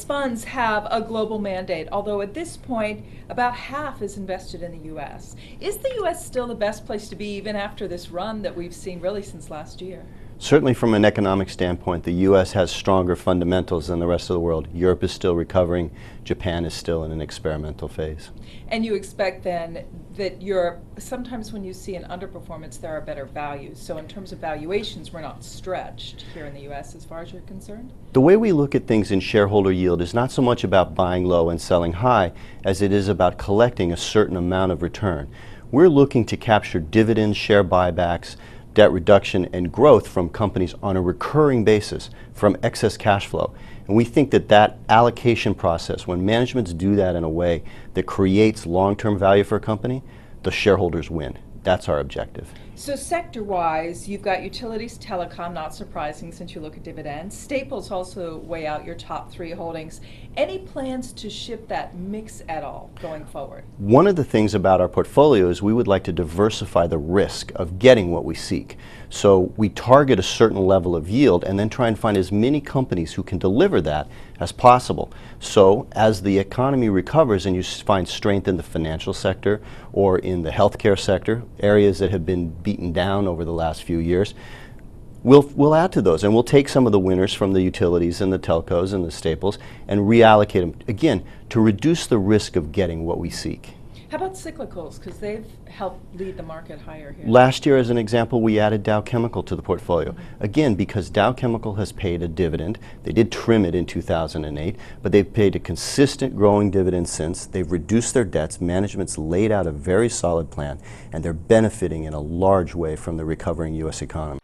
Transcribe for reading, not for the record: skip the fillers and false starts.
funds have a global mandate, although at this point, about half is invested in the U.S. Is the U.S. still the best place to be, even after this run that we've seen really since last year? Certainly from an economic standpoint, the U.S. has stronger fundamentals than the rest of the world. Europe is still recovering. Japan is still in an experimental phase. And you expect then that Europe, sometimes when you see an underperformance, there are better values. So in terms of valuations, we're not stretched here in the U.S. as far as you're concerned? The way we look at things in shareholder yield is not so much about buying low and selling high as it is about collecting a certain amount of return. We're looking to capture dividends, share buybacks, debt reduction, and growth from companies on a recurring basis from excess cash flow. And we think that that allocation process, when managements do that in a way that creates long-term value for a company, the shareholders win. That's our objective. So sector-wise, you've got utilities, telecom, not surprising since you look at dividends. Staples also weigh out your top three holdings. Any plans to shift that mix at all going forward? One of the things about our portfolio is we would like to diversify the risk of getting what we seek. So we target a certain level of yield and then try and find as many companies who can deliver that as possible. So as the economy recovers and you find strength in the financial sector or in the healthcare sector, areas that have been beaten down over the last few years, we'll add to those, and we'll take some of the winners from the utilities and the telcos and the staples and reallocate them, again, to reduce the risk of getting what we seek. How about cyclicals? Because they've helped lead the market higher here. Last year, as an example, we added Dow Chemical to the portfolio. Again, because Dow Chemical has paid a dividend. They did trim it in 2008, but they've paid a consistent growing dividend since. They've reduced their debts. Management's laid out a very solid plan, and they're benefiting in a large way from the recovering U.S. economy.